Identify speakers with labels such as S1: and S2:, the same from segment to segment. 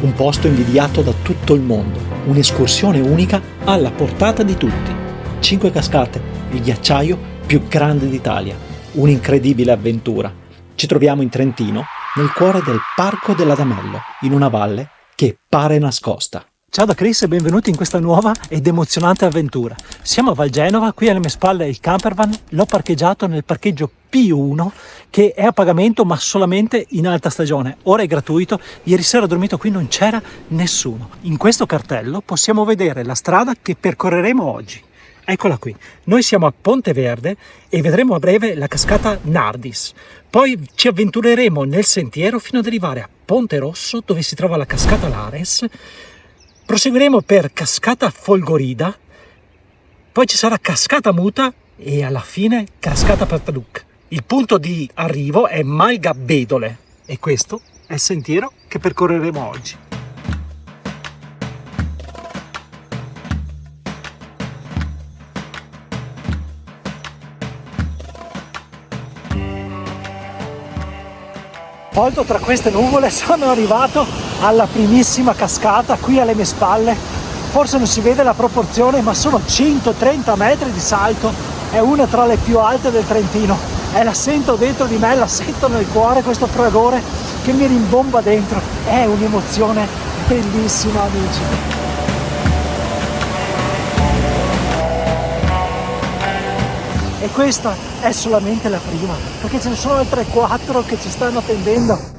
S1: un posto invidiato da tutto il mondo, un'escursione unica alla portata di tutti. 5 cascate, il ghiacciaio più grande d'Italia, un'incredibile avventura. Ci troviamo in Trentino, nel cuore del Parco dell'Adamello, in una valle che pare nascosta. Ciao da Chris e benvenuti in questa nuova ed emozionante avventura. Siamo a Val Genova, qui alle mie spalle il campervan, l'ho parcheggiato nel parcheggio P1 che è a pagamento ma solamente in alta stagione, ora è gratuito, ieri sera ho dormito qui, non c'era nessuno. In questo cartello possiamo vedere la strada che percorreremo oggi. Eccola qui, noi siamo a Ponte Verde e vedremo a breve la cascata Nardis. Poi ci avventureremo nel sentiero fino ad arrivare a Ponte Rosso dove si trova la cascata Lares. Proseguiremo per cascata Folgorida, poi ci sarà cascata Muta e alla fine cascata Pataduc. Il punto di arrivo è Malga Bedole e questo è il sentiero che percorreremo oggi. Volto tra queste nuvole sono arrivato alla primissima cascata qui alle mie spalle. Forse non si vede la proporzione ma sono 130 metri di salto, è una tra le più alte del Trentino e la sento dentro di me, la sento nel cuore questo fragore che mi rimbomba dentro, è un'emozione bellissima amici. E questa è solamente la prima, perché ce ne sono altre 4 che ci stanno attendendo.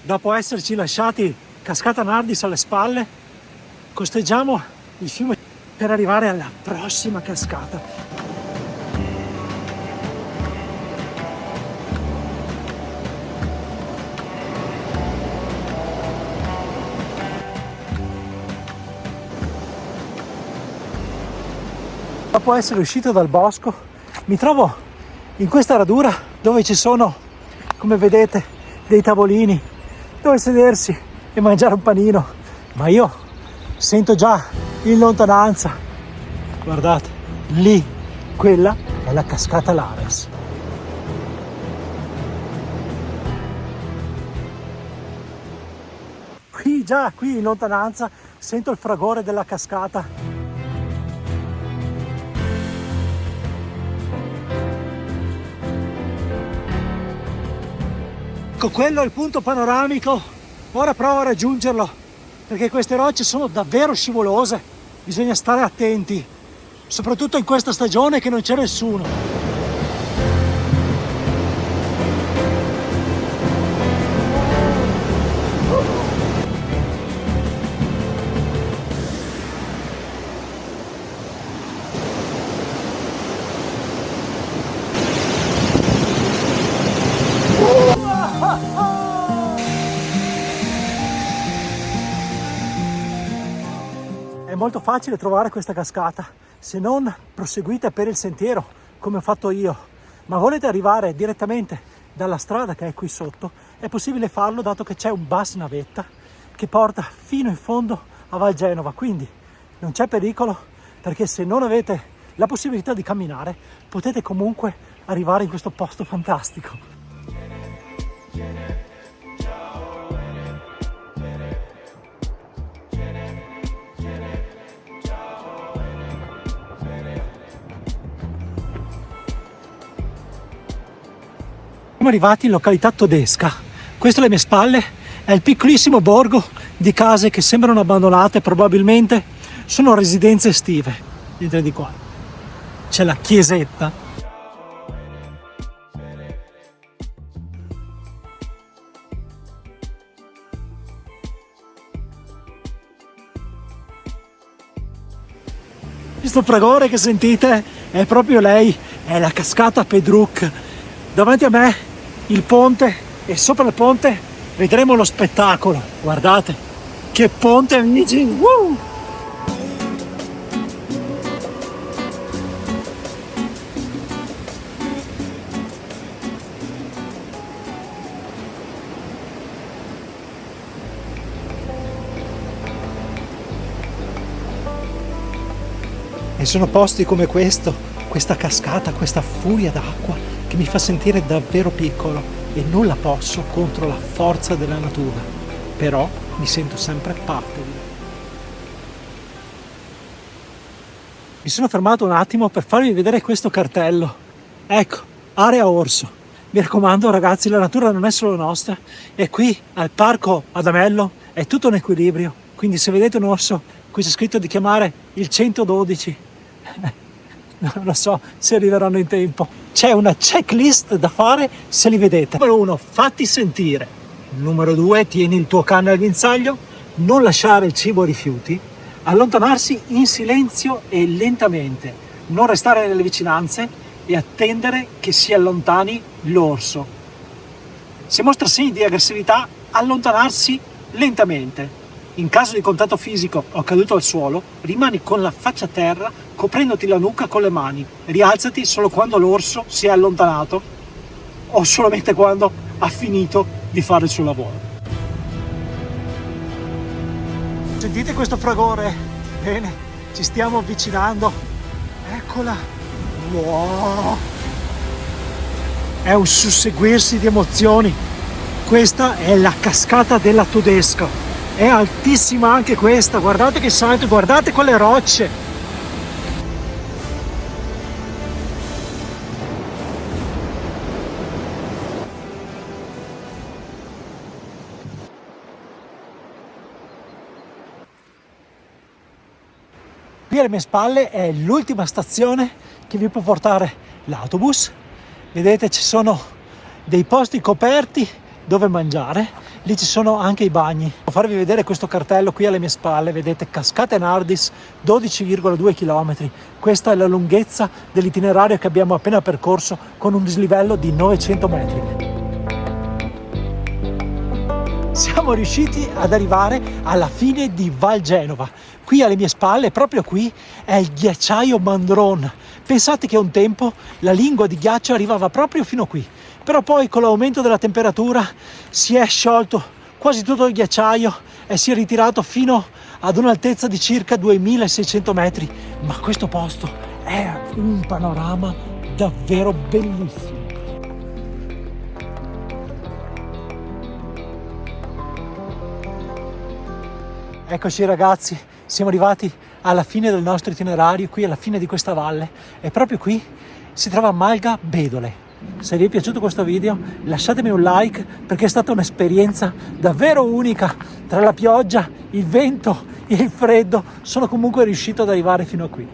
S1: Dopo esserci lasciati cascata Nardis alle spalle, costeggiamo il fiume per arrivare alla prossima cascata. Dopo essere uscito dal bosco mi trovo in questa radura dove ci sono, come vedete, dei tavolini dove sedersi e mangiare un panino, ma io sento già in lontananza, guardate, lì, quella è la cascata Lares. Qui in lontananza sento il fragore della cascata. Quello è il punto panoramico, ora provo a raggiungerlo perché queste rocce sono davvero scivolose, bisogna stare attenti, soprattutto in questa stagione che non c'è nessuno. È molto facile trovare questa cascata se non proseguite per il sentiero come ho fatto io, ma volete arrivare direttamente dalla strada che è qui sotto, è possibile farlo dato che c'è un bus navetta che porta fino in fondo a Val Genova, quindi non c'è pericolo perché se non avete la possibilità di camminare potete comunque arrivare in questo posto fantastico. Siamo arrivati in località Todesca, questo alle mie spalle è il piccolissimo borgo di case che sembrano abbandonate, probabilmente sono residenze estive. Dentro di qua c'è la chiesetta. Questo fragore che sentite è proprio lei, è la cascata Pedruc. Davanti a me il ponte e sopra il ponte vedremo lo spettacolo. Guardate che ponte amici! E sono posti come questo, questa cascata, questa furia d'acqua che mi fa sentire davvero piccolo e nulla posso contro la forza della natura, però mi sento sempre parte di lei. Mi sono fermato un attimo per farvi vedere questo cartello. Ecco, area orso. Mi raccomando ragazzi, la natura non è solo nostra, e qui al parco ad Amello è tutto in equilibrio, quindi se vedete un orso, qui c'è scritto di chiamare il 112. Non lo so se arriveranno in tempo. C'è una checklist da fare se li vedete. Numero 1, fatti sentire. Numero 2, tieni il tuo cane al guinzaglio, non lasciare il cibo ai rifiuti, allontanarsi in silenzio e lentamente, non restare nelle vicinanze e attendere che si allontani l'orso. Se mostra segni di aggressività, allontanarsi lentamente. In caso di contatto fisico o caduto al suolo, rimani con la faccia a terra coprendoti la nuca con le mani. Rialzati solo quando l'orso si è allontanato o solamente quando ha finito di fare il suo lavoro. Sentite questo fragore? Bene, ci stiamo avvicinando. Eccola. Wow. È un susseguirsi di emozioni. Questa è la cascata della Todesca. È altissima anche questa. Guardate che salto, guardate quelle rocce. Qui alle mie spalle è l'ultima stazione che vi può portare l'autobus. Vedete, ci sono dei posti coperti dove mangiare, lì ci sono anche i bagni. Devo farvi vedere questo cartello qui alle mie spalle, vedete Cascate Nardis, 12,2 km. Questa è la lunghezza dell'itinerario che abbiamo appena percorso con un dislivello di 900 metri. Siamo riusciti ad arrivare alla fine di Val Genova. Qui alle mie spalle, proprio qui, è il ghiacciaio Mandron. Pensate che un tempo la lingua di ghiaccio arrivava proprio fino qui, però poi con l'aumento della temperatura si è sciolto quasi tutto il ghiacciaio e si è ritirato fino ad un'altezza di circa 2600 metri. Ma questo posto è un panorama davvero bellissimo. Eccoci ragazzi, siamo arrivati alla fine del nostro itinerario, qui alla fine di questa valle, e proprio qui si trova Malga Bedole. Se vi è piaciuto questo video lasciatemi un like, perché è stata un'esperienza davvero unica. Tra la pioggia, il vento e il freddo sono comunque riuscito ad arrivare fino a qui.